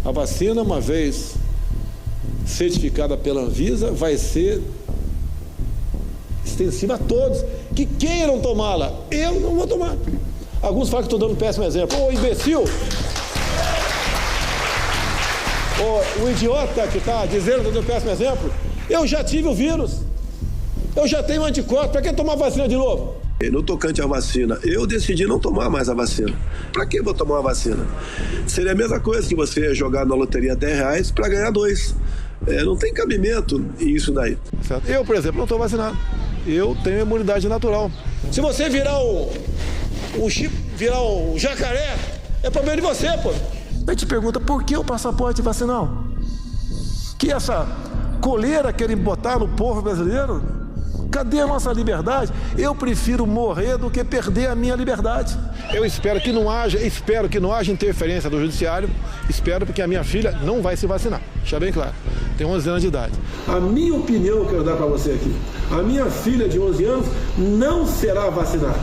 A vacina, uma vez certificada pela Anvisa, vai ser extensiva a todos que queiram tomá-la. Eu não vou tomar. Alguns falam que estou dando um péssimo exemplo. Ô, imbecil! O idiota que está dizendo que eu dou um péssimo exemplo, eu já tive o vírus. Eu já tenho anticorpos. Para que tomar vacina de novo? No tocante à vacina, eu decidi não tomar mais a vacina. Para que eu vou tomar uma vacina? Seria a mesma coisa que você jogar na loteria R$10 para ganhar 2. Não tem cabimento isso daí. Certo. Eu, por exemplo, não estou vacinado. Eu tenho imunidade natural. Se você virar virar um jacaré, é problema de você, pô. A gente pergunta, por que o passaporte vacinal? Que essa coleira querem botar no povo brasileiro? Cadê a nossa liberdade? Eu prefiro morrer do que perder a minha liberdade. Eu espero que não haja interferência do judiciário. Espero porque a minha filha não vai se vacinar. Deixa bem claro. Tem 11 anos de idade. A minha opinião eu quero dar para você aqui. A minha filha de 11 anos não será vacinada.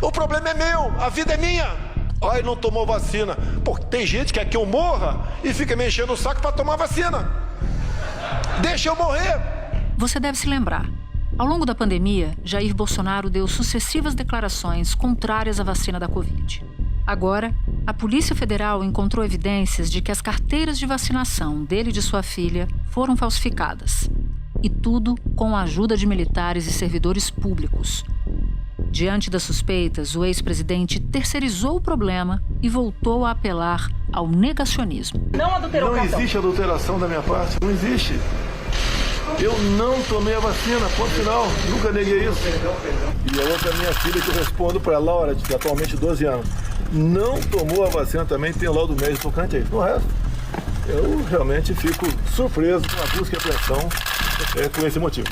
O problema é meu, a vida é minha. Ai, não tomou vacina. Pô, tem gente que quer que eu morra e fica me enchendo o saco para tomar vacina. Deixa eu morrer. Você deve se lembrar. Ao longo da pandemia, Jair Bolsonaro deu sucessivas declarações contrárias à vacina da Covid. Agora, a Polícia Federal encontrou evidências de que as carteiras de vacinação dele e de sua filha foram falsificadas. E tudo com a ajuda de militares e servidores públicos. Diante das suspeitas, o ex-presidente terceirizou o problema e voltou a apelar ao negacionismo. Não existe adulteração da minha parte, não existe. Eu não tomei a vacina, ponto final. Nunca neguei isso. E a outra minha filha que eu respondo para ela, Laura, de atualmente 12 anos, não tomou a vacina também, tem laudo médico tocante aí. No resto, eu realmente fico surpreso com a busca e apreensão por esse motivo.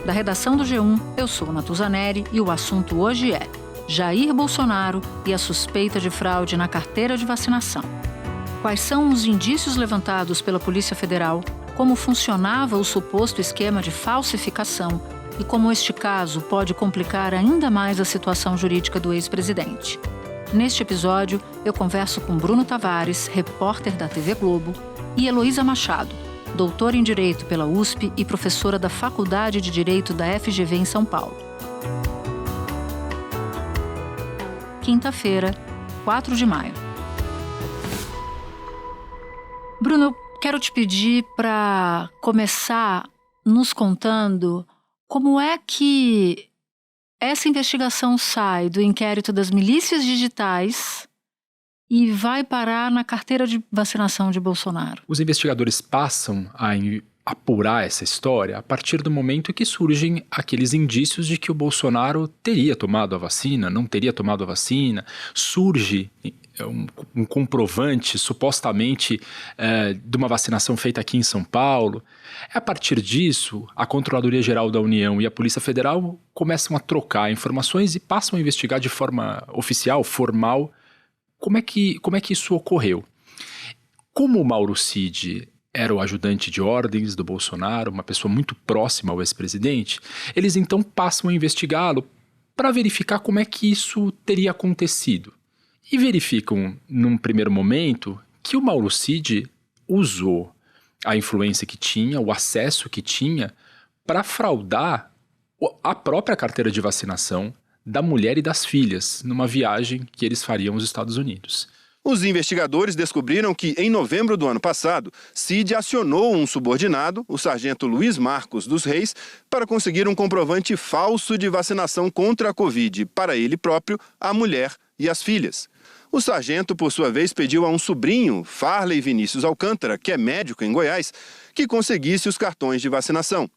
Da redação do G1, eu sou Natuzaneri e o assunto hoje é Jair Bolsonaro e a suspeita de fraude na carteira de vacinação. Quais são os indícios levantados pela Polícia Federal, como funcionava o suposto esquema de falsificação e como este caso pode complicar ainda mais a situação jurídica do ex-presidente. Neste episódio, eu converso com Bruno Tavares, repórter da TV Globo, e Heloísa Machado, doutora em Direito pela USP e professora da Faculdade de Direito da FGV em São Paulo. Quinta-feira, 4 de maio. Bruno, eu quero te pedir para começar nos contando como é que essa investigação sai do inquérito das milícias digitais e vai parar na carteira de vacinação de Bolsonaro. Os investigadores passam a apurar essa história a partir do momento que surgem aqueles indícios de que o Bolsonaro teria tomado a vacina, não teria tomado a vacina, surge um comprovante supostamente de uma vacinação feita aqui em São Paulo. A partir disso, a Controladoria Geral da União e a Polícia Federal começam a trocar informações e passam a investigar de forma oficial, formal, como é que isso ocorreu. Como o Mauro Cid era o ajudante de ordens do Bolsonaro, uma pessoa muito próxima ao ex-presidente, eles então passam a investigá-lo para verificar como é que isso teria acontecido. E verificam, num primeiro momento, que o Mauro Cid usou a influência que tinha, o acesso que tinha, para fraudar a própria carteira de vacinação da mulher e das filhas, numa viagem que eles fariam aos Estados Unidos. Os investigadores descobriram que, em novembro do ano passado, Cid acionou um subordinado, o sargento Luiz Marcos dos Reis, para conseguir um comprovante falso de vacinação contra a Covid para ele próprio, a mulher e as filhas. O sargento, por sua vez, pediu a um sobrinho, Farley Vinícius Alcântara, que é médico em Goiás, que conseguisse os cartões de vacinação.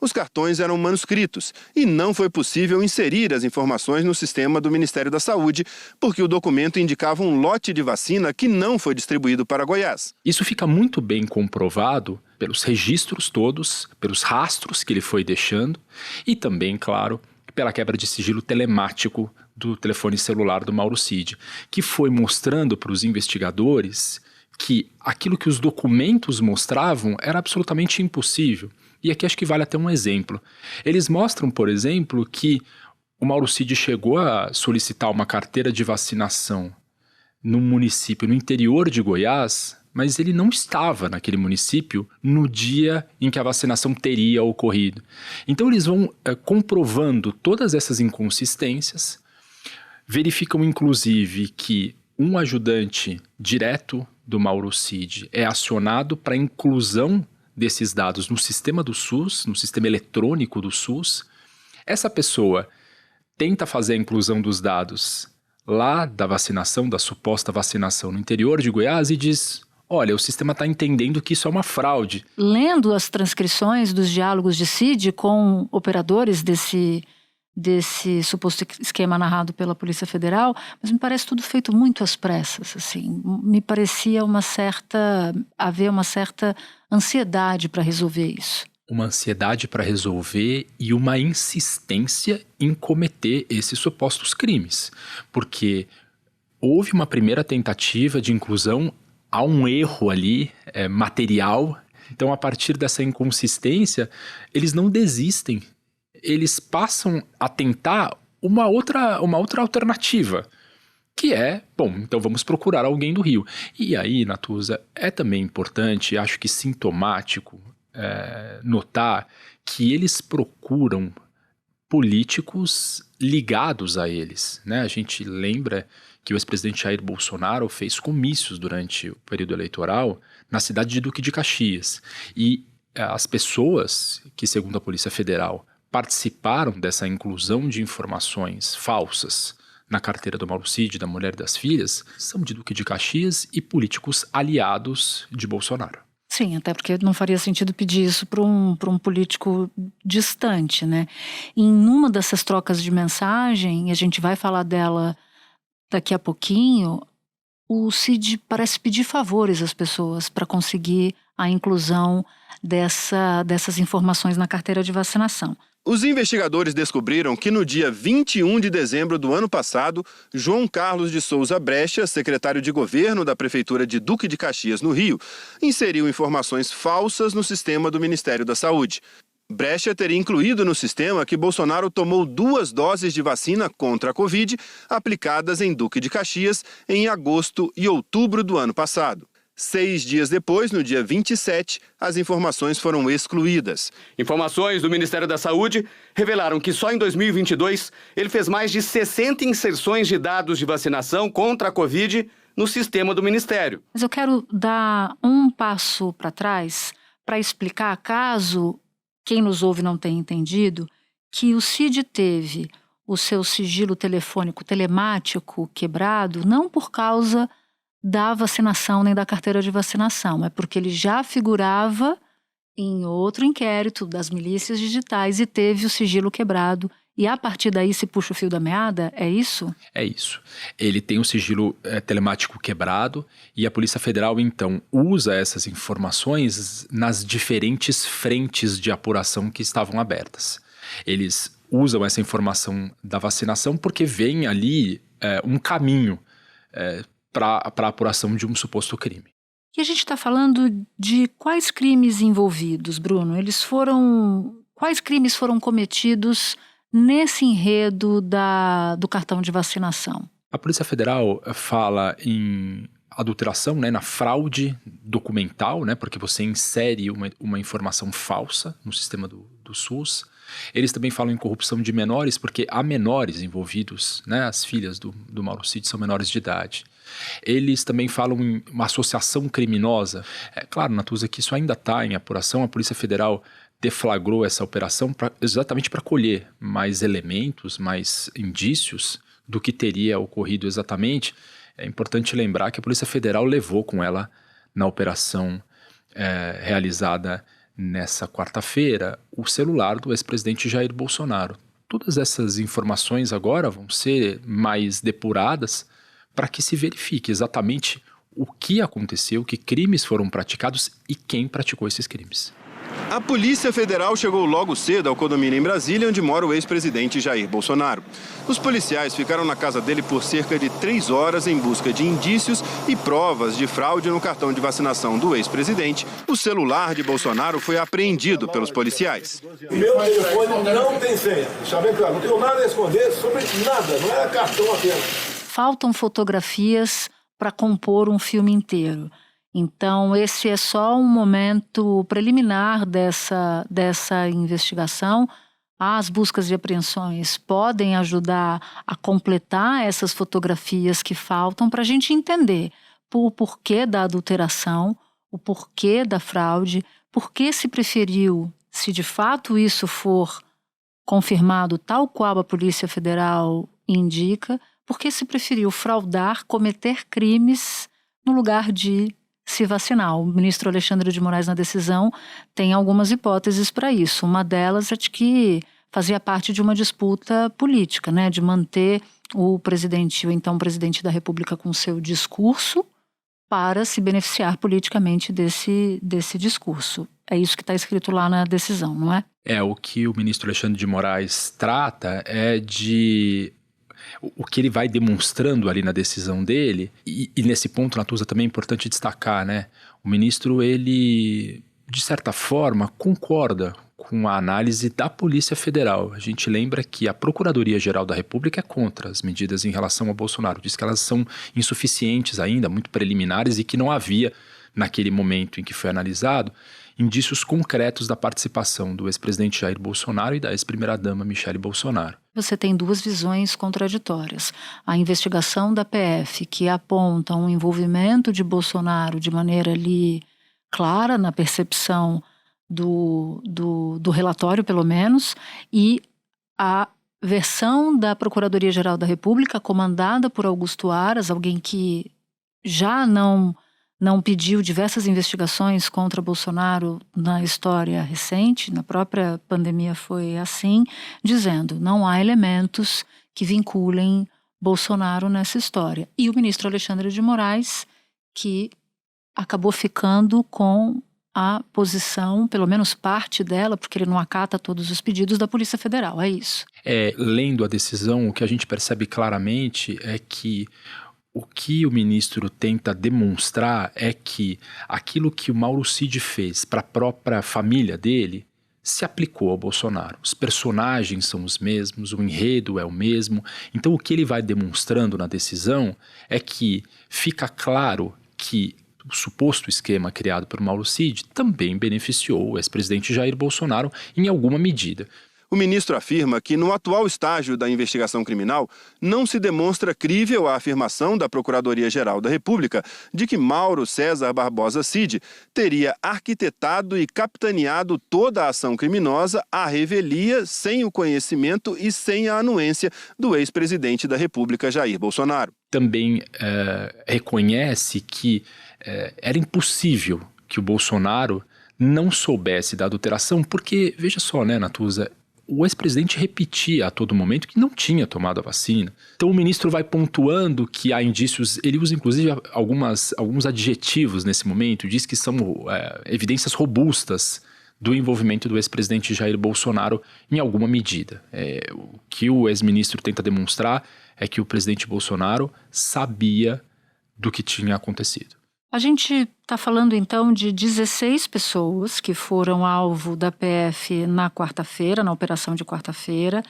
Os cartões eram manuscritos e não foi possível inserir as informações no sistema do Ministério da Saúde, porque o documento indicava um lote de vacina que não foi distribuído para Goiás. Isso fica muito bem comprovado pelos registros todos, pelos rastros que ele foi deixando e também, claro, pela quebra de sigilo telemático do telefone celular do Mauro Cid, que foi mostrando para os investigadores que aquilo que os documentos mostravam era absolutamente impossível. E aqui acho que vale até um exemplo. Eles mostram, por exemplo, que o Mauro Cid chegou a solicitar uma carteira de vacinação num município no interior de Goiás, mas ele não estava naquele município no dia em que a vacinação teria ocorrido. Então eles vão comprovando todas essas inconsistências, verificam inclusive que um ajudante direto do Mauro Cid é acionado para a inclusão desses dados no sistema do SUS, no sistema eletrônico do SUS. Essa pessoa tenta fazer a inclusão dos dados lá da vacinação, da suposta vacinação no interior de Goiás e diz: olha, o sistema está entendendo que isso é uma fraude. Lendo as transcrições dos diálogos de Cid com operadores desse suposto esquema narrado pela Polícia Federal, mas me parece tudo feito muito às pressas, assim. Me parecia haver uma certa ansiedade para resolver isso. Uma ansiedade para resolver e uma insistência em cometer esses supostos crimes. Porque houve uma primeira tentativa de inclusão, há um erro ali material. Então, a partir dessa inconsistência, eles não desistem. Eles passam a tentar uma outra alternativa, que é, bom, então vamos procurar alguém do Rio. E aí, Natuza, é também importante, acho que sintomático, notar que eles procuram políticos ligados a eles, né? A gente lembra que o ex-presidente Jair Bolsonaro fez comícios durante o período eleitoral na cidade de Duque de Caxias. E as pessoas que, segundo a Polícia Federal, participaram dessa inclusão de informações falsas na carteira do Mauro Cid, da mulher e das filhas, são de Duque de Caxias e políticos aliados de Bolsonaro. Sim, até porque não faria sentido pedir isso para um político distante, né? Em uma dessas trocas de mensagem, e a gente vai falar dela daqui a pouquinho, o Cid parece pedir favores às pessoas para conseguir a inclusão dessas informações na carteira de vacinação. Os investigadores descobriram que no dia 21 de dezembro do ano passado, João Carlos de Souza Brecha, secretário de governo da Prefeitura de Duque de Caxias, no Rio, inseriu informações falsas no sistema do Ministério da Saúde. Brecha teria incluído no sistema que Bolsonaro tomou 2 doses de vacina contra a Covid aplicadas em Duque de Caxias em agosto e outubro do ano passado. 6 dias depois, no dia 27, as informações foram excluídas. Informações do Ministério da Saúde revelaram que só em 2022 ele fez mais de 60 inserções de dados de vacinação contra a Covid no sistema do Ministério. Mas eu quero dar um passo para trás para explicar, caso quem nos ouve não tenha entendido, que o Cid teve o seu sigilo telefônico telemático quebrado não por causa da vacinação nem da carteira de vacinação, é porque ele já figurava em outro inquérito das milícias digitais e teve o sigilo quebrado. E a partir daí se puxa o fio da meada, é isso? É isso. Ele tem o sigilo telemático quebrado e a Polícia Federal, então, usa essas informações nas diferentes frentes de apuração que estavam abertas. Eles usam essa informação da vacinação porque vem ali um caminho para a apuração de um suposto crime. E a gente está falando de quais crimes envolvidos, Bruno? Quais crimes foram cometidos nesse enredo do cartão de vacinação? A Polícia Federal fala em adulteração, né, na fraude documental, né, porque você insere uma informação falsa no sistema do SUS. Eles também falam em corrupção de menores, porque há menores envolvidos, né, as filhas do Mauro Cid são menores de idade. Eles também falam em uma associação criminosa. É claro, Natuza, que isso ainda está em apuração. A Polícia Federal deflagrou essa operação exatamente para colher mais elementos, mais indícios do que teria ocorrido exatamente. É importante lembrar que a Polícia Federal levou com ela na operação realizada nessa quarta-feira o celular do ex-presidente Jair Bolsonaro. Todas essas informações agora vão ser mais depuradas para que se verifique exatamente o que aconteceu, que crimes foram praticados e quem praticou esses crimes. A Polícia Federal chegou logo cedo ao condomínio em Brasília, onde mora o ex-presidente Jair Bolsonaro. Os policiais ficaram na casa dele por cerca de 3 horas em busca de indícios e provas de fraude no cartão de vacinação do ex-presidente. O celular de Bolsonaro foi apreendido pelos policiais. Meu telefone não tem senha. Está bem claro, não tenho nada a esconder sobre nada, não é cartão apenas. Faltam fotografias para compor um filme inteiro. Então, esse é só um momento preliminar dessa investigação. As buscas e apreensões podem ajudar a completar essas fotografias que faltam para a gente entender o porquê da adulteração, o porquê da fraude, por que se preferiu, se de fato isso for confirmado tal qual a Polícia Federal indica, por que se preferiu fraudar, cometer crimes no lugar de se vacinar. O ministro Alexandre de Moraes, na decisão, tem algumas hipóteses para isso. Uma delas é de que fazia parte de uma disputa política, né? De manter o presidente, ou então o presidente da República, com seu discurso para se beneficiar politicamente desse discurso. É isso que está escrito lá na decisão, não é? O que o ministro Alexandre de Moraes trata é de... O que ele vai demonstrando ali na decisão dele, e nesse ponto, Natuza, também é importante destacar, né? O ministro, ele, de certa forma, concorda com a análise da Polícia Federal. A gente lembra que a Procuradoria-Geral da República é contra as medidas em relação ao Bolsonaro. Diz que elas são insuficientes ainda, muito preliminares, e que não havia, naquele momento em que foi analisado, indícios concretos da participação do ex-presidente Jair Bolsonaro e da ex-primeira-dama Michele Bolsonaro. Você tem duas visões contraditórias. A investigação da PF, que aponta um envolvimento de Bolsonaro de maneira ali clara na percepção do relatório, pelo menos, e a versão da Procuradoria-Geral da República, comandada por Augusto Aras, alguém que já não pediu diversas investigações contra Bolsonaro na história recente, na própria pandemia foi assim, dizendo: não há elementos que vinculem Bolsonaro nessa história. E o ministro Alexandre de Moraes, que acabou ficando com a posição, pelo menos parte dela, porque ele não acata todos os pedidos da Polícia Federal, é isso. Lendo a decisão, o que a gente percebe claramente é que o que o ministro tenta demonstrar é que aquilo que o Mauro Cid fez para a própria família dele se aplicou ao Bolsonaro. Os personagens são os mesmos, o enredo é o mesmo. Então, o que ele vai demonstrando na decisão é que fica claro que o suposto esquema criado por Mauro Cid também beneficiou o ex-presidente Jair Bolsonaro em alguma medida. O ministro afirma que, no atual estágio da investigação criminal, não se demonstra crível a afirmação da Procuradoria-Geral da República de que Mauro César Barbosa Cid teria arquitetado e capitaneado toda a ação criminosa à revelia, sem o conhecimento e sem a anuência do ex-presidente da República, Jair Bolsonaro. Também reconhece que era impossível que o Bolsonaro não soubesse da adulteração, porque, veja só, né, Natuza, o ex-presidente repetia a todo momento que não tinha tomado a vacina. Então o ministro vai pontuando que há indícios, ele usa inclusive alguns adjetivos nesse momento, diz que são evidências robustas do envolvimento do ex-presidente Jair Bolsonaro em alguma medida. O que o ex-ministro tenta demonstrar é que o presidente Bolsonaro sabia do que tinha acontecido. A gente está falando então de 16 pessoas que foram alvo da PF na quarta-feira, na operação de quarta-feira.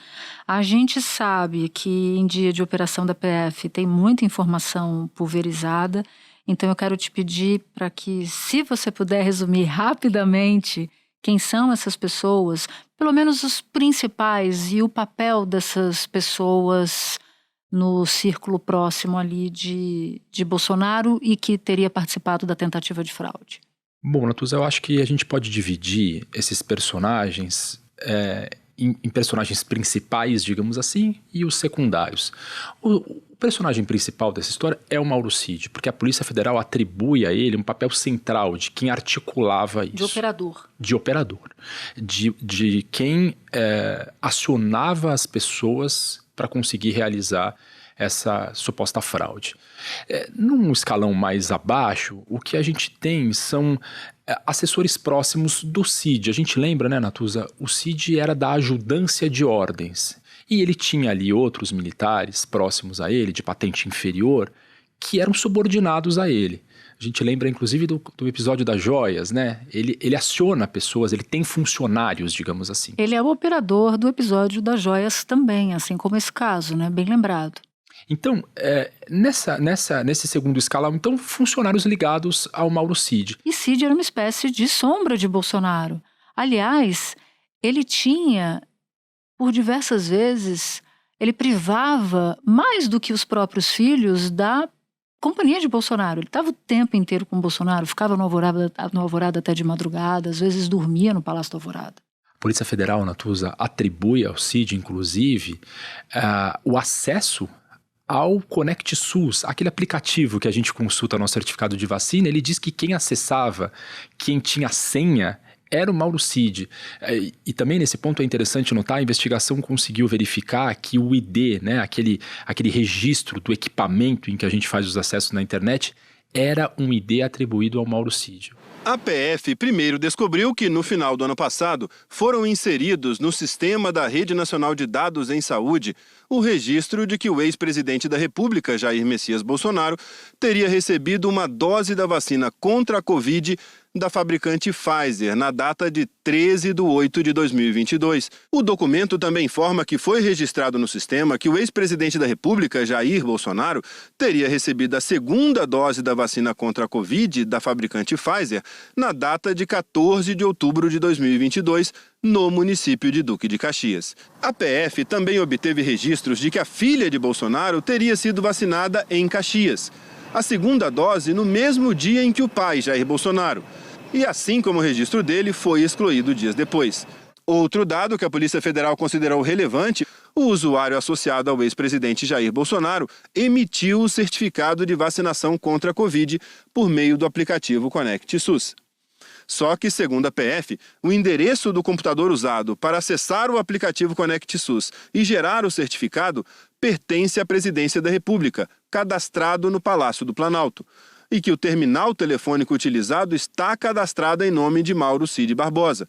A gente sabe que em dia de operação da PF tem muita informação pulverizada, então eu quero te pedir para que, se você puder resumir rapidamente quem são essas pessoas, pelo menos os principais e o papel dessas pessoas no círculo próximo ali de Bolsonaro e que teria participado da tentativa de fraude. Bom, Natuza, eu acho que a gente pode dividir esses personagens em personagens principais, digamos assim, e os secundários. O personagem principal dessa história é o Mauro Cid, porque a Polícia Federal atribui a ele um papel central de quem articulava isso. De operador. De operador. De quem acionava as pessoas para conseguir realizar essa suposta fraude. Num escalão mais abaixo, o que a gente tem são assessores próximos do Cid. A gente lembra, né, Natuza? O Cid era da ajudância de ordens. E ele tinha ali outros militares próximos a ele, de patente inferior, que eram subordinados a ele. A gente lembra, inclusive, do episódio das joias, né? Ele aciona pessoas, ele tem funcionários, digamos assim. Ele é o operador do episódio das joias também, assim como esse caso, né? Bem lembrado. Então, nesse segundo escalão, então, funcionários ligados ao Mauro Cid. E Cid era uma espécie de sombra de Bolsonaro. Aliás, ele tinha, por diversas vezes, ele privava mais do que os próprios filhos da companhia de Bolsonaro. Ele estava o tempo inteiro com Bolsonaro, ficava no Alvorada até de madrugada, às vezes dormia no Palácio do Alvorada. A Polícia Federal, Natuza, atribui ao Cid, inclusive, o acesso ao Conect SUS, aquele aplicativo que a gente consulta nosso certificado de vacina. Ele diz que quem acessava, quem tinha senha, era o Mauro Cid. E também nesse ponto é interessante notar, a investigação conseguiu verificar que o ID, né, aquele registro do equipamento em que a gente faz os acessos na internet, era um ID atribuído ao Mauro Cid. A PF primeiro descobriu que, no final do ano passado, foram inseridos no sistema da Rede Nacional de Dados em Saúde o registro de que o ex-presidente da República, Jair Messias Bolsonaro, teria recebido uma dose da vacina contra a Covid da fabricante Pfizer, na data de 13/8/2022. O documento também informa que foi registrado no sistema que o ex-presidente da República, Jair Bolsonaro, teria recebido a segunda dose da vacina contra a Covid da fabricante Pfizer na data de 14 de outubro de 2022, no município de Duque de Caxias. A PF também obteve registros de que a filha de Bolsonaro teria sido vacinada em Caxias, a segunda dose no mesmo dia em que o pai, Jair Bolsonaro. E assim como o registro dele, foi excluído dias depois. Outro dado que a Polícia Federal considerou relevante: o usuário associado ao ex-presidente Jair Bolsonaro emitiu o certificado de vacinação contra a Covid por meio do aplicativo Conect SUS. Só que, segundo a PF, o endereço do computador usado para acessar o aplicativo Conect SUS e gerar o certificado pertence à Presidência da República, cadastrado no Palácio do Planalto, e que o terminal telefônico utilizado está cadastrado em nome de Mauro Cid Barbosa.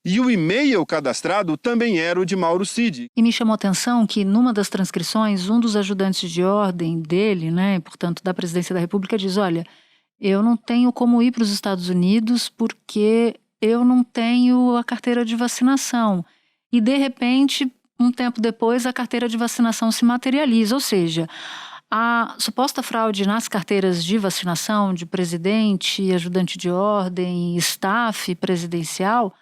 E o e-mail cadastrado também era o de Mauro Cid. E me chamou a atenção que, numa das transcrições, um dos ajudantes de ordem dele, né, portanto, da Presidência da República, diz: olha, eu não tenho como ir para os Estados Unidos porque eu não tenho a carteira de vacinação. E, de repente, um tempo depois, a carteira de vacinação se materializa. Ou seja, a suposta fraude nas carteiras de vacinação de presidente, ajudante de ordem, staff presidencial,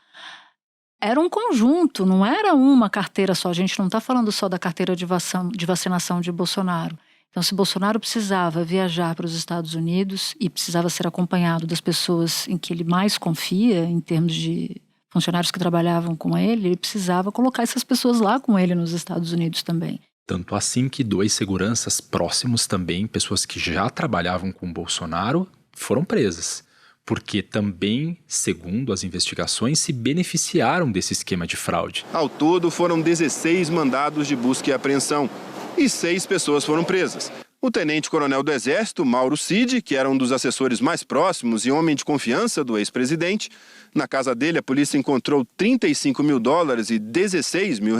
era um conjunto, não era uma carteira só. A gente não está falando só da carteira de vacinação de Bolsonaro. Então, se Bolsonaro precisava viajar para os Estados Unidos e precisava ser acompanhado das pessoas em que ele mais confia, em termos de funcionários que trabalhavam com ele precisava colocar essas pessoas lá com ele nos Estados Unidos também. Tanto assim que 2 seguranças próximos também, pessoas que já trabalhavam com Bolsonaro, foram presas. Porque também, segundo as investigações, se beneficiaram desse esquema de fraude. Ao todo, foram 16 mandados de busca e apreensão e 6 pessoas foram presas. O tenente-coronel do Exército, Mauro Cid, que era um dos assessores mais próximos e homem de confiança do ex-presidente. Na casa dele, a polícia encontrou $35 mil e R$16 mil.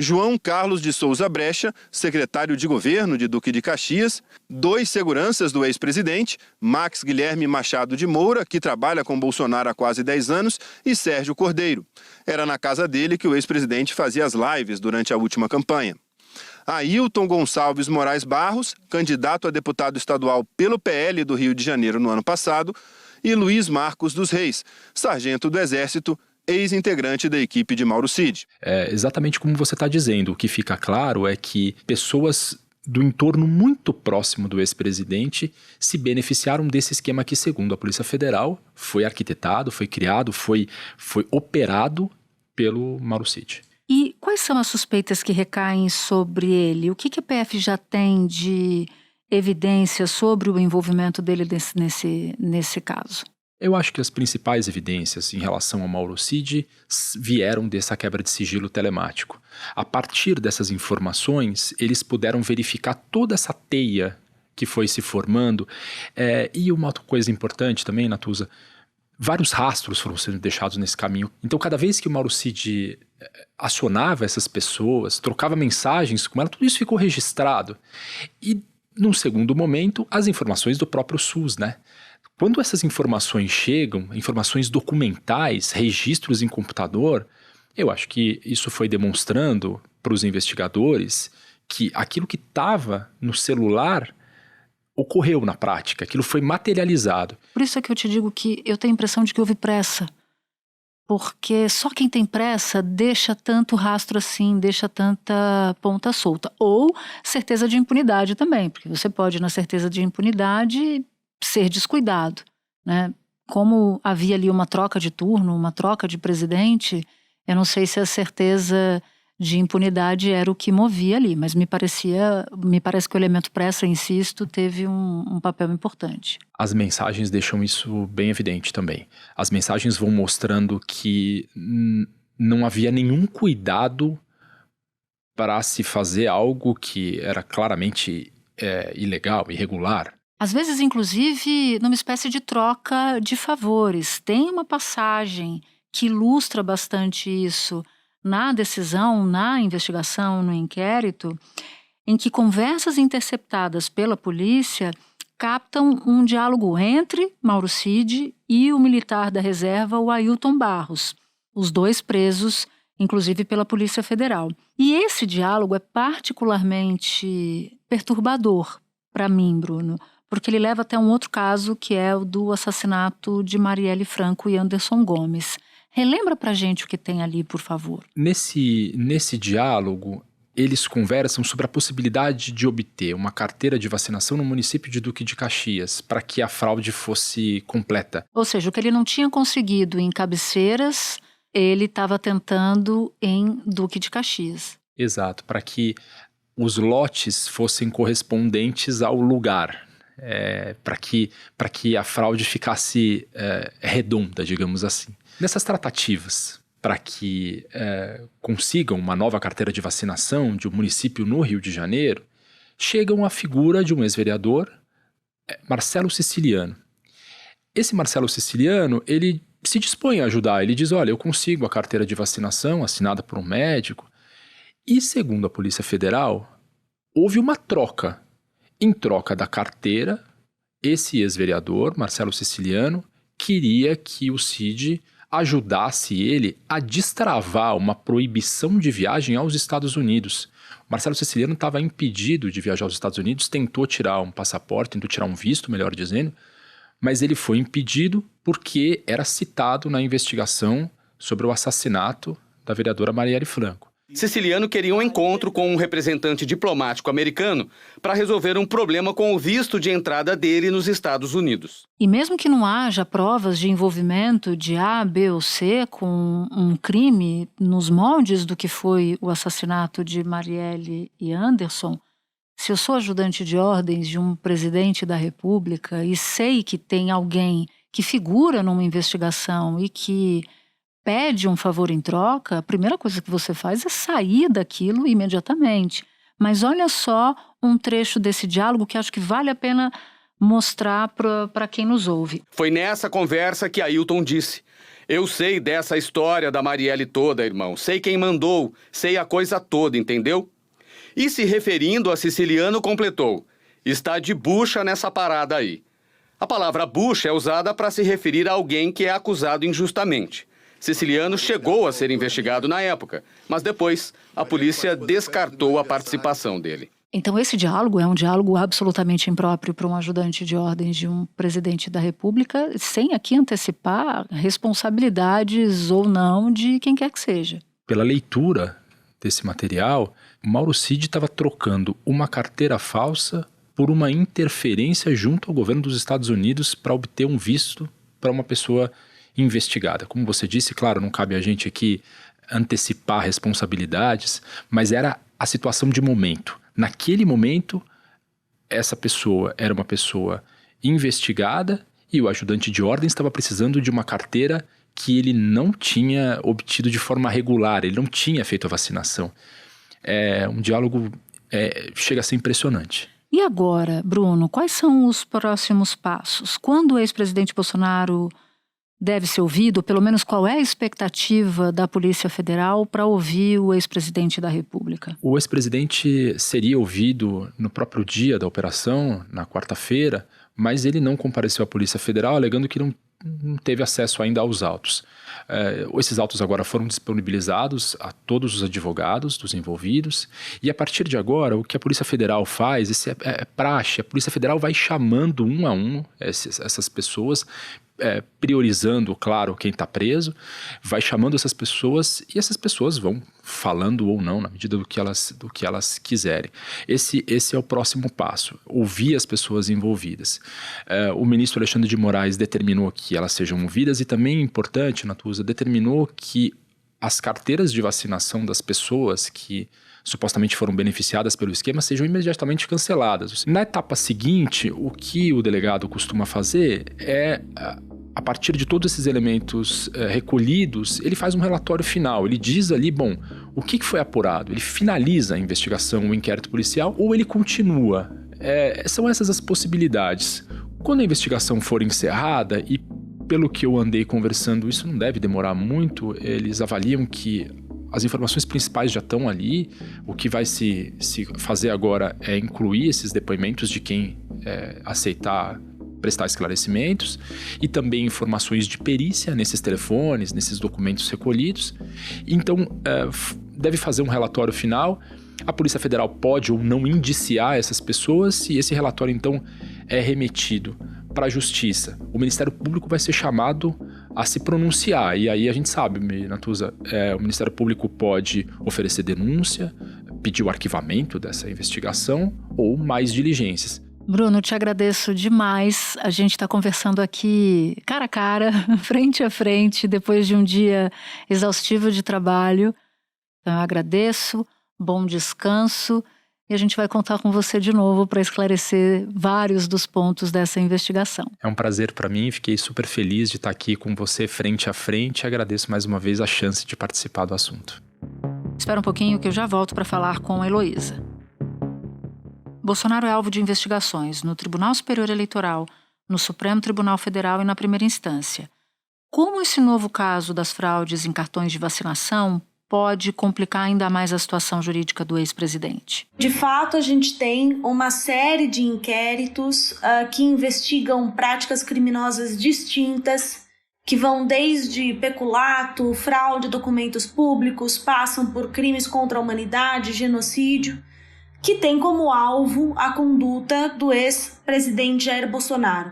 João Carlos de Souza Brecha, secretário de governo de Duque de Caxias, 2 seguranças do ex-presidente, Max Guilherme Machado de Moura, que trabalha com Bolsonaro há quase 10 anos, e Sérgio Cordeiro. Era na casa dele que o ex-presidente fazia as lives durante a última campanha. Ailton Gonçalves Moraes Barros, candidato a deputado estadual pelo PL do Rio de Janeiro no ano passado, e Luiz Marcos dos Reis, sargento do Exército, ex-integrante da equipe de Mauro Cid. É exatamente como você está dizendo. O que fica claro é que pessoas do entorno muito próximo do ex-presidente se beneficiaram desse esquema que, segundo a Polícia Federal, foi arquitetado, foi criado, foi operado pelo Mauro Cid. E quais são as suspeitas que recaem sobre ele? O que a PF já tem de evidência sobre o envolvimento dele nesse caso? Eu acho que as principais evidências em relação ao Mauro Cid vieram dessa quebra de sigilo telemático. A partir dessas informações, eles puderam verificar toda essa teia que foi se formando. E uma outra coisa importante também, Natuza, vários rastros foram sendo deixados nesse caminho. Então, cada vez que o Mauro Cid acionava essas pessoas, trocava mensagens com ela, tudo isso ficou registrado. E, num segundo momento, as informações do próprio SUS, né? Quando essas informações chegam, informações documentais, registros em computador, eu acho que isso foi demonstrando para os investigadores que aquilo que estava no celular ocorreu na prática, aquilo foi materializado. Por isso é que eu te digo que eu tenho a impressão de que houve pressa. Porque só quem tem pressa deixa tanto rastro assim, deixa tanta ponta solta. Ou certeza de impunidade também, porque você pode, na certeza de impunidade, ser descuidado, né? Como havia ali uma troca de turno, uma troca de presidente, eu não sei se a certeza de impunidade era o que movia ali, mas me parece que o elemento pressa, insisto, teve um papel importante. As mensagens deixam isso bem evidente também. As mensagens vão mostrando que não havia nenhum cuidado para se fazer algo que era claramente ilegal, irregular. Às vezes, inclusive, numa espécie de troca de favores. Tem uma passagem que ilustra bastante isso na decisão, na investigação, no inquérito, em que conversas interceptadas pela polícia captam um diálogo entre Mauro Cid e o militar da reserva, o Ailton Barros, os dois presos, inclusive pela Polícia Federal. E esse diálogo é particularmente perturbador para mim, Bruno, porque ele leva até um outro caso, que é o do assassinato de Marielle Franco e Anderson Gomes. Relembra pra gente o que tem ali, por favor. Nesse diálogo, eles conversam sobre a possibilidade de obter uma carteira de vacinação no município de Duque de Caxias, para que a fraude fosse completa. Ou seja, o que ele não tinha conseguido em Cabeceiras, ele estava tentando em Duque de Caxias. Exato, para que os lotes fossem correspondentes ao lugar. Para que a fraude ficasse redonda, digamos assim. Nessas tratativas para que consigam uma nova carteira de vacinação de um município no Rio de Janeiro, chegam à figura de um ex-vereador, Marcelo Siciliano. Esse Marcelo Siciliano, ele se dispõe a ajudar, ele diz, olha, eu consigo a carteira de vacinação assinada por um médico. E segundo a Polícia Federal, houve uma troca. Em troca da carteira, esse ex-vereador, Marcelo Siciliano, queria que o Cid ajudasse ele a destravar uma proibição de viagem aos Estados Unidos. Marcelo Siciliano estava impedido de viajar aos Estados Unidos, tentou tirar um passaporte, tentou tirar um visto, melhor dizendo, mas ele foi impedido porque era citado na investigação sobre o assassinato da vereadora Marielle Franco. Siciliano queria um encontro com um representante diplomático americano para resolver um problema com o visto de entrada dele nos Estados Unidos. E mesmo que não haja provas de envolvimento de A, B ou C com um crime nos moldes do que foi o assassinato de Marielle e Anderson, se eu sou ajudante de ordens de um presidente da República e sei que tem alguém que figura numa investigação e que pede um favor em troca, a primeira coisa que você faz é sair daquilo imediatamente. Mas olha só um trecho desse diálogo que acho que vale a pena mostrar para quem nos ouve. Foi nessa conversa que Ailton disse: eu sei dessa história da Marielle toda, irmão. Sei quem mandou, sei a coisa toda, entendeu? E se referindo a Siciliano, completou: está de bucha nessa parada aí. A palavra bucha é usada para se referir a alguém que é acusado injustamente. Siciliano chegou a ser investigado na época, mas depois a polícia descartou a participação dele. Então esse diálogo é um diálogo absolutamente impróprio para um ajudante de ordens de um presidente da República, sem aqui antecipar responsabilidades ou não de quem quer que seja. Pela leitura desse material, Mauro Cid estava trocando uma carteira falsa por uma interferência junto ao governo dos Estados Unidos para obter um visto para uma pessoa investigada. Como você disse, claro, não cabe a gente aqui antecipar responsabilidades, mas era a situação de momento. Naquele momento, essa pessoa era uma pessoa investigada e o ajudante de ordem estava precisando de uma carteira que ele não tinha obtido de forma regular, ele não tinha feito a vacinação. Um diálogo chega a ser impressionante. E agora, Bruno, quais são os próximos passos? Quando o ex-presidente Bolsonaro deve ser ouvido, ou pelo menos qual é a expectativa da Polícia Federal para ouvir o ex-presidente da República? O ex-presidente seria ouvido no próprio dia da operação, na quarta-feira, mas ele não compareceu à Polícia Federal, alegando que não teve acesso ainda aos autos. Esses autos agora foram disponibilizados a todos os advogados dos envolvidos, e a partir de agora o que a Polícia Federal faz, isso é praxe, a Polícia Federal vai chamando um a um essas pessoas, priorizando, claro, quem está preso, vai chamando essas pessoas e essas pessoas vão falando ou não, na medida do que elas quiserem. Esse é o próximo passo, ouvir as pessoas envolvidas. O ministro Alexandre de Moraes determinou que elas sejam ouvidas e também, importante, Natuza, determinou que as carteiras de vacinação das pessoas que supostamente foram beneficiadas pelo esquema sejam imediatamente canceladas. Na etapa seguinte, o que o delegado costuma fazer é, a partir de todos esses elementos recolhidos, ele faz um relatório final. Ele diz ali, bom, o que foi apurado? Ele finaliza a investigação, o inquérito policial, ou ele continua? São essas as possibilidades. Quando a investigação for encerrada, e pelo que eu andei conversando, isso não deve demorar muito, eles avaliam que as informações principais já estão ali. O que vai se fazer agora é incluir esses depoimentos de quem aceitar prestar esclarecimentos e também informações de perícia nesses telefones, nesses documentos recolhidos. Então, deve fazer um relatório final. A Polícia Federal pode ou não indiciar essas pessoas e esse relatório, então, é remetido para a Justiça. O Ministério Público vai ser chamado a se pronunciar. E aí a gente sabe, Natuza, o Ministério Público pode oferecer denúncia, pedir o arquivamento dessa investigação ou mais diligências. Bruno, te agradeço demais. A gente está conversando aqui cara a cara, frente a frente, depois de um dia exaustivo de trabalho. Então, eu agradeço, bom descanso. E a gente vai contar com você de novo para esclarecer vários dos pontos dessa investigação. É um prazer para mim, fiquei super feliz de estar aqui com você frente a frente e agradeço mais uma vez a chance de participar do assunto. Espera um pouquinho que eu já volto para falar com a Heloísa. Bolsonaro é alvo de investigações no Tribunal Superior Eleitoral, no Supremo Tribunal Federal e na primeira instância. Como esse novo caso das fraudes em cartões de vacinação pode complicar ainda mais a situação jurídica do ex-presidente? De fato, a gente tem uma série de inquéritos que investigam práticas criminosas distintas, que vão desde peculato, fraude a documentos públicos, passam por crimes contra a humanidade, genocídio, que tem como alvo a conduta do ex-presidente Jair Bolsonaro.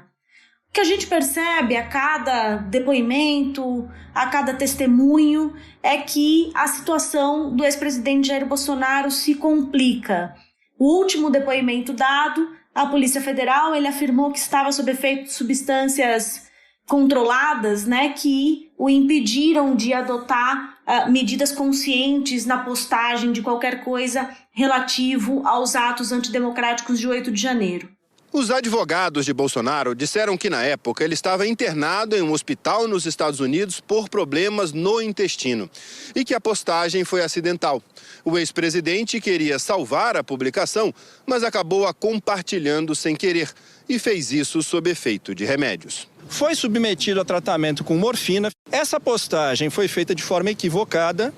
O que a gente percebe a cada depoimento, a cada testemunho, é que a situação do ex-presidente Jair Bolsonaro se complica. O último depoimento dado à Polícia Federal, ele afirmou que estava sob efeito de substâncias controladas, que o impediram de adotar medidas conscientes na postagem de qualquer coisa relativo aos atos antidemocráticos de 8 de janeiro. Os advogados de Bolsonaro disseram que, na época, ele estava internado em um hospital nos Estados Unidos por problemas no intestino e que a postagem foi acidental. O ex-presidente queria salvar a publicação, mas acabou a compartilhando sem querer e fez isso sob efeito de remédios. Foi submetido a tratamento com morfina. Essa postagem foi feita de forma equivocada,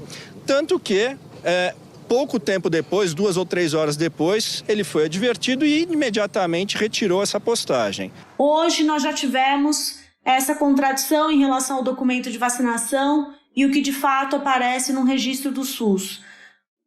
tanto que pouco tempo depois, 2 ou 3 horas depois, ele foi advertido e imediatamente retirou essa postagem. Hoje nós já tivemos essa contradição em relação ao documento de vacinação e o que de fato aparece no registro do SUS.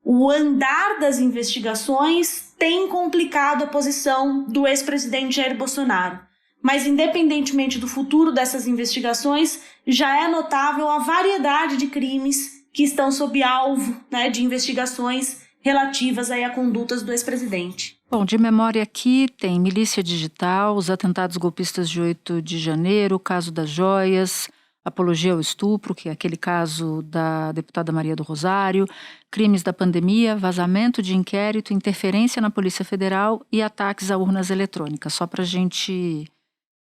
O andar das investigações tem complicado a posição do ex-presidente Jair Bolsonaro. Mas, independentemente do futuro dessas investigações, já é notável a variedade de crimes que estão sob alvo de investigações relativas aí a condutas do ex-presidente. Bom, de memória aqui tem milícia digital, os atentados golpistas de 8 de janeiro, o caso das joias, apologia ao estupro, que é aquele caso da deputada Maria do Rosário, crimes da pandemia, vazamento de inquérito, interferência na Polícia Federal e ataques a urnas eletrônicas. Só para a gente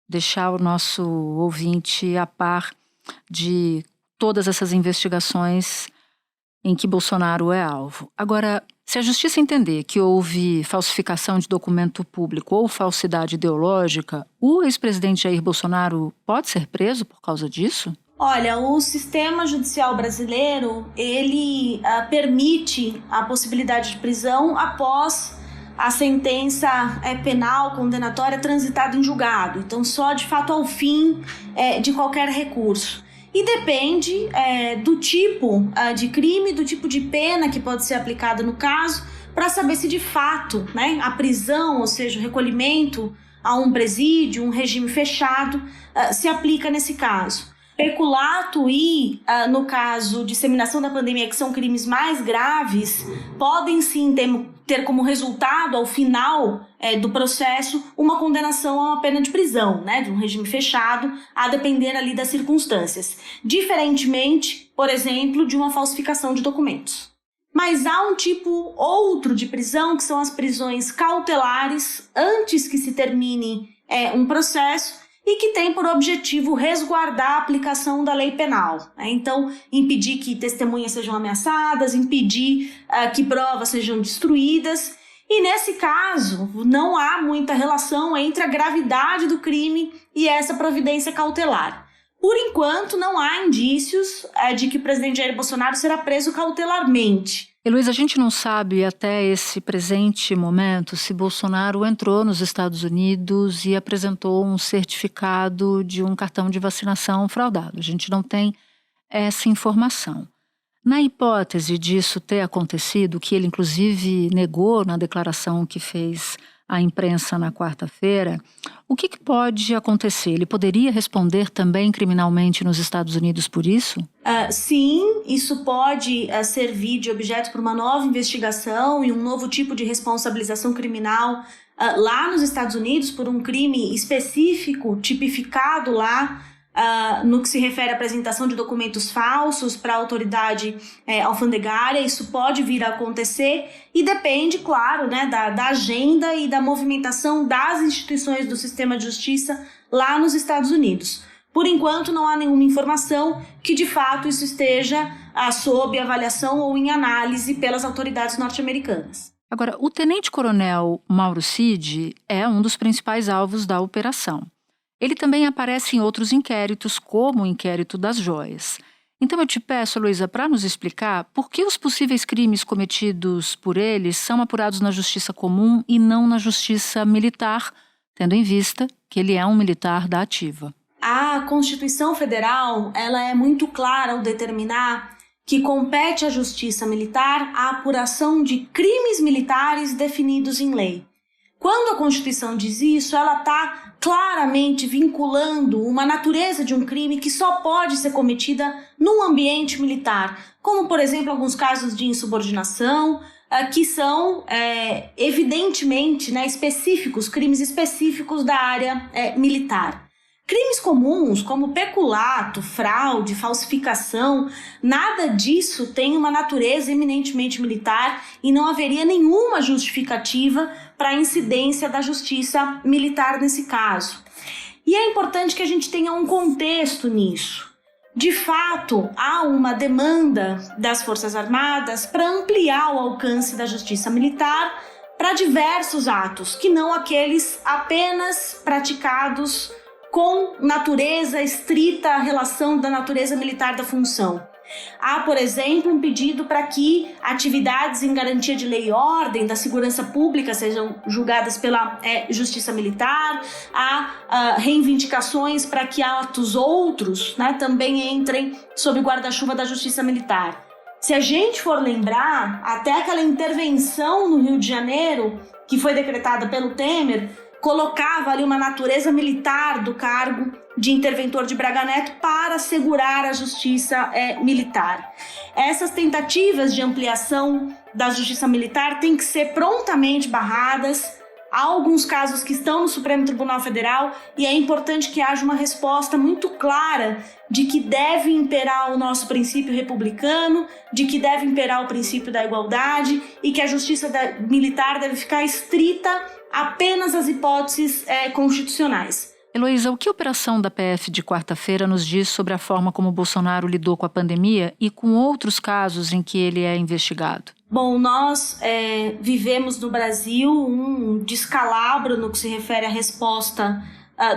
deixar o nosso ouvinte a par de todas essas investigações em que Bolsonaro é alvo. Agora, se a Justiça entender que houve falsificação de documento público ou falsidade ideológica, o ex-presidente Jair Bolsonaro pode ser preso por causa disso? Olha, o sistema judicial brasileiro, ele permite a possibilidade de prisão após a sentença penal condenatória transitada em julgado. Então, só de fato ao fim de qualquer recurso. E depende do tipo de crime, do tipo de pena que pode ser aplicada no caso, para saber se de fato, né, a prisão, ou seja, o recolhimento a um presídio, um regime fechado, se aplica nesse caso. Peculato e, no caso, disseminação da pandemia, que são crimes mais graves, podem sim ter como resultado, ao final do processo, uma condenação a uma pena de prisão, né, de um regime fechado, a depender ali das circunstâncias. Diferentemente, por exemplo, de uma falsificação de documentos. Mas há um tipo outro de prisão, que são as prisões cautelares, antes que se termine um processo, e que tem por objetivo resguardar a aplicação da lei penal. Então, impedir que testemunhas sejam ameaçadas, impedir que provas sejam destruídas. E nesse caso, não há muita relação entre a gravidade do crime e essa providência cautelar. Por enquanto, não há indícios de que o presidente Jair Bolsonaro será preso cautelarmente. Heloísa, a gente não sabe até esse presente momento se Bolsonaro entrou nos Estados Unidos e apresentou um certificado de um cartão de vacinação fraudado. A gente não tem essa informação. Na hipótese disso ter acontecido, que ele inclusive negou na declaração que fez à imprensa na quarta-feira, o que pode acontecer? Ele poderia responder também criminalmente nos Estados Unidos por isso? Sim, isso pode servir de objeto para uma nova investigação e um novo tipo de responsabilização criminal lá nos Estados Unidos por um crime específico, tipificado lá, no que se refere à apresentação de documentos falsos para a autoridade alfandegária. Isso pode vir a acontecer e depende, claro, né, da agenda e da movimentação das instituições do sistema de justiça lá nos Estados Unidos. Por enquanto, não há nenhuma informação que, de fato, isso esteja sob avaliação ou em análise pelas autoridades norte-americanas. Agora, o tenente-coronel Mauro Cid é um dos principais alvos da operação. Ele também aparece em outros inquéritos, como o inquérito das joias. Então eu te peço, Heloísa, para nos explicar por que os possíveis crimes cometidos por ele são apurados na justiça comum e não na justiça militar, tendo em vista que ele é um militar da ativa. A Constituição Federal, ela é muito clara ao determinar que compete à justiça militar a apuração de crimes militares definidos em lei. Quando a Constituição diz isso, ela está claramente vinculando uma natureza de um crime que só pode ser cometida num ambiente militar, como, por exemplo, alguns casos de insubordinação, que são evidentemente, né, específicos, crimes específicos da área militar. Crimes comuns, como peculato, fraude, falsificação, nada disso tem uma natureza eminentemente militar e não haveria nenhuma justificativa para a incidência da justiça militar nesse caso. E é importante que a gente tenha um contexto nisso. De fato, há uma demanda das Forças Armadas para ampliar o alcance da justiça militar para diversos atos, que não aqueles apenas praticados com natureza estrita, a relação da natureza militar da função. Há, por exemplo, um pedido para que atividades em garantia de lei e ordem, da segurança pública, sejam julgadas pela justiça militar. Há reivindicações para que atos outros, né, também entrem sob o guarda-chuva da justiça militar. Se a gente for lembrar, até aquela intervenção no Rio de Janeiro, que foi decretada pelo Temer, colocava ali uma natureza militar do cargo de interventor de Braga Neto para assegurar a justiça militar. Essas tentativas de ampliação da justiça militar têm que ser prontamente barradas. Há alguns casos que estão no Supremo Tribunal Federal e é importante que haja uma resposta muito clara de que deve imperar o nosso princípio republicano, de que deve imperar o princípio da igualdade e que a justiça militar deve ficar estrita apenas às hipóteses constitucionais. Heloísa, o que a operação da PF de quarta-feira nos diz sobre a forma como Bolsonaro lidou com a pandemia e com outros casos em que ele é investigado? Bom, nós vivemos no Brasil um descalabro no que se refere à resposta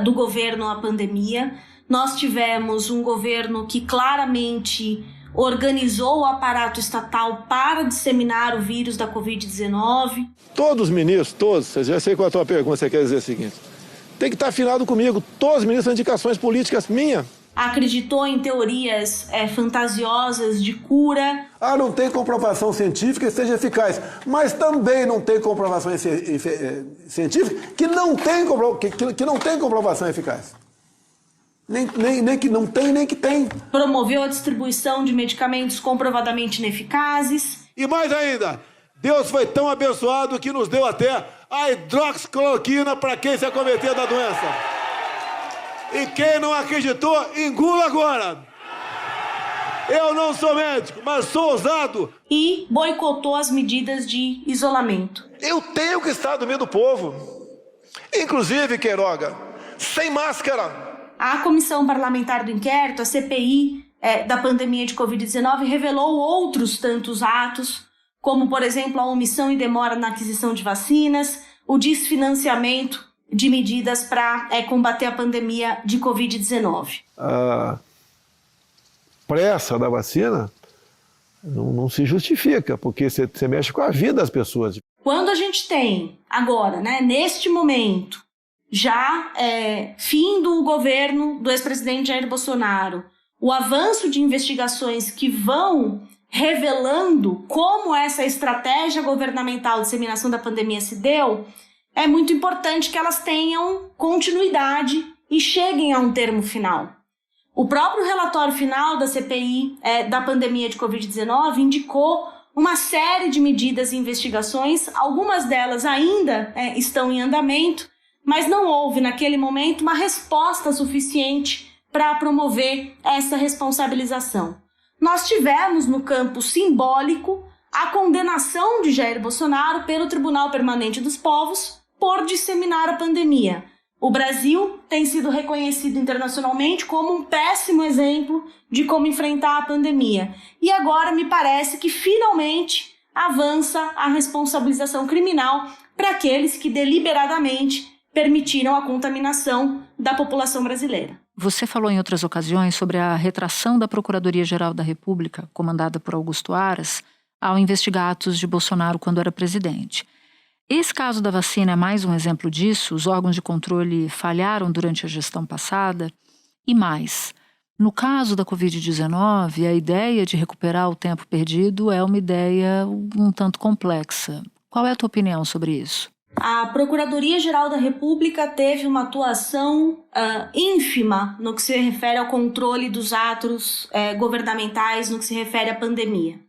do governo à pandemia. Nós tivemos um governo que claramente organizou o aparato estatal para disseminar o vírus da Covid-19. Todos os ministros, todos, eu já sei qual é a tua pergunta, você quer dizer o seguinte, tem que estar afinado comigo, todos os ministros são indicações políticas minhas. Acreditou em teorias fantasiosas de cura. Não tem comprovação científica que seja eficaz, mas também não tem comprovação científica que não tem comprovação eficaz. Nem que não tem, nem que tem. Promoveu a distribuição de medicamentos comprovadamente ineficazes. E mais ainda, Deus foi tão abençoado que nos deu até a hidroxicloroquina para quem se acometer da doença. E quem não acreditou, engula agora. Eu não sou médico, mas sou ousado. E boicotou as medidas de isolamento. Eu tenho que estar no meio do povo. Inclusive, Queiroga, sem máscara. A Comissão Parlamentar do Inquérito, a CPI da pandemia de Covid-19, revelou outros tantos atos, como, por exemplo, a omissão e demora na aquisição de vacinas, o desfinanciamento de medidas para combater a pandemia de Covid-19. A pressa da vacina não se justifica, porque você mexe com a vida das pessoas. Quando a gente tem agora, neste momento, já fim do governo do ex-presidente Jair Bolsonaro, o avanço de investigações que vão revelando como essa estratégia governamental de disseminação da pandemia se deu, é muito importante que elas tenham continuidade e cheguem a um termo final. O próprio relatório final da CPI da pandemia de Covid-19 indicou uma série de medidas e investigações, algumas delas ainda estão em andamento, mas não houve naquele momento uma resposta suficiente para promover essa responsabilização. Nós tivemos no campo simbólico a condenação de Jair Bolsonaro pelo Tribunal Permanente dos Povos por disseminar a pandemia. O Brasil tem sido reconhecido internacionalmente como um péssimo exemplo de como enfrentar a pandemia. E agora me parece que finalmente avança a responsabilização criminal para aqueles que deliberadamente permitiram a contaminação da população brasileira. Você falou em outras ocasiões sobre a retração da Procuradoria-Geral da República, comandada por Augusto Aras, ao investigar atos de Bolsonaro quando era presidente. Esse caso da vacina é mais um exemplo disso. Os órgãos de controle falharam durante a gestão passada. E mais, no caso da Covid-19, a ideia de recuperar o tempo perdido é uma ideia um tanto complexa. Qual é a tua opinião sobre isso? A Procuradoria-Geral da República teve uma atuação ínfima no que se refere ao controle dos atos governamentais, no que se refere à pandemia.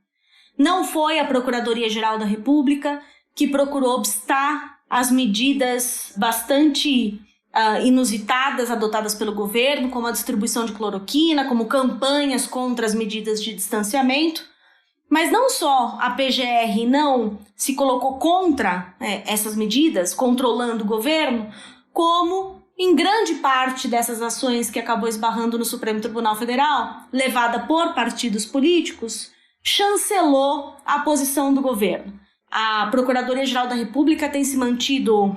Não foi a Procuradoria-Geral da República que procurou obstar as medidas bastante inusitadas adotadas pelo governo, como a distribuição de cloroquina, como campanhas contra as medidas de distanciamento. Mas não só a PGR não se colocou contra essas medidas, controlando o governo, como em grande parte dessas ações que acabou esbarrando no Supremo Tribunal Federal, levada por partidos políticos, chancelou a posição do governo. A Procuradoria-Geral da República tem se mantido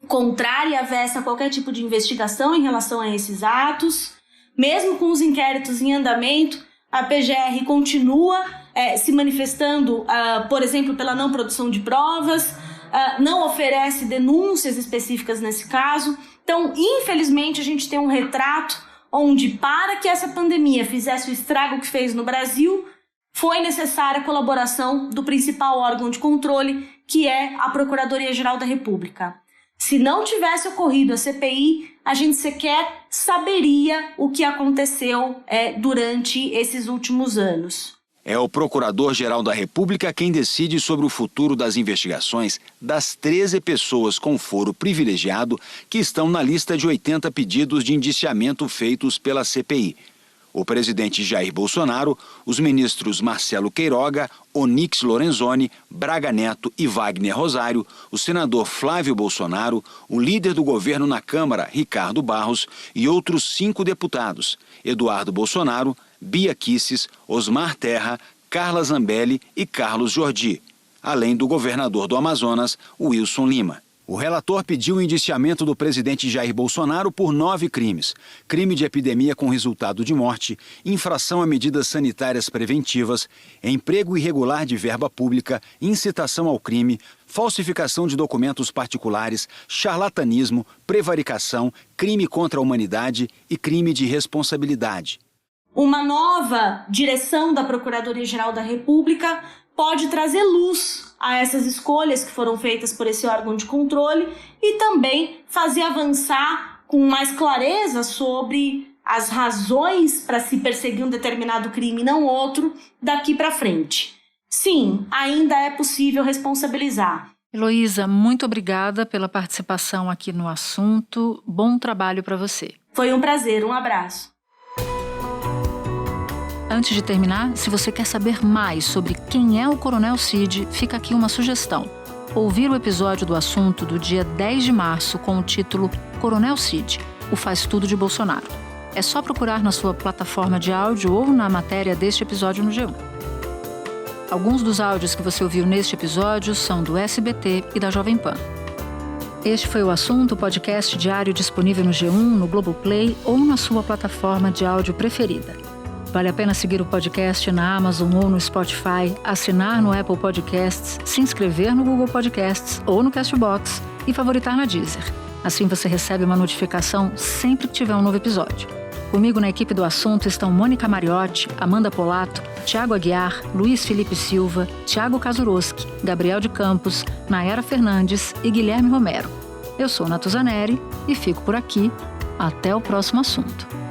contrária e avessa a qualquer tipo de investigação em relação a esses atos. Mesmo com os inquéritos em andamento, a PGR continua se manifestando, por exemplo, pela não produção de provas, não oferece denúncias específicas nesse caso. Então, infelizmente, a gente tem um retrato onde, para que essa pandemia fizesse o estrago que fez no Brasil, foi necessária a colaboração do principal órgão de controle, que é a Procuradoria-Geral da República. Se não tivesse ocorrido a CPI, a gente sequer saberia o que aconteceu durante esses últimos anos. É o Procurador-Geral da República quem decide sobre o futuro das investigações das 13 pessoas com foro privilegiado que estão na lista de 80 pedidos de indiciamento feitos pela CPI. O presidente Jair Bolsonaro, os ministros Marcelo Queiroga, Onyx Lorenzoni, Braga Neto e Wagner Rosário, o senador Flávio Bolsonaro, o líder do governo na Câmara, Ricardo Barros, e outros 5 deputados, Eduardo Bolsonaro, Bia Kicis, Osmar Terra, Carla Zambelli e Carlos Jordi, além do governador do Amazonas, Wilson Lima. O relator pediu o indiciamento do presidente Jair Bolsonaro por 9 crimes: crime de epidemia com resultado de morte, infração a medidas sanitárias preventivas, emprego irregular de verba pública, incitação ao crime, falsificação de documentos particulares, charlatanismo, prevaricação, crime contra a humanidade e crime de responsabilidade. Uma nova direção da Procuradoria-Geral da República pode trazer luz a essas escolhas que foram feitas por esse órgão de controle e também fazer avançar com mais clareza sobre as razões para se perseguir um determinado crime e não outro daqui para frente. Sim, ainda é possível responsabilizar. Heloísa, muito obrigada pela participação aqui no assunto. Bom trabalho para você. Foi um prazer, um abraço. Antes de terminar, se você quer saber mais sobre quem é o Coronel Cid, fica aqui uma sugestão. Ouvir o episódio do assunto do dia 10 de março com o título Coronel Cid, o faz tudo de Bolsonaro. É só procurar na sua plataforma de áudio ou na matéria deste episódio no G1. Alguns dos áudios que você ouviu neste episódio são do SBT e da Jovem Pan. Este foi o assunto, podcast diário disponível no G1, no Globoplay ou na sua plataforma de áudio preferida. Vale a pena seguir o podcast na Amazon ou no Spotify, assinar no Apple Podcasts, se inscrever no Google Podcasts ou no Castbox e favoritar na Deezer. Assim você recebe uma notificação sempre que tiver um novo episódio. Comigo na equipe do assunto estão Mônica Mariotti, Amanda Polato, Thiago Aguiar, Luiz Felipe Silva, Thiago Kazuroski, Gabriel de Campos, Nayara Fernandes e Guilherme Romero. Eu sou Natuzaneri e fico por aqui. Até o próximo assunto.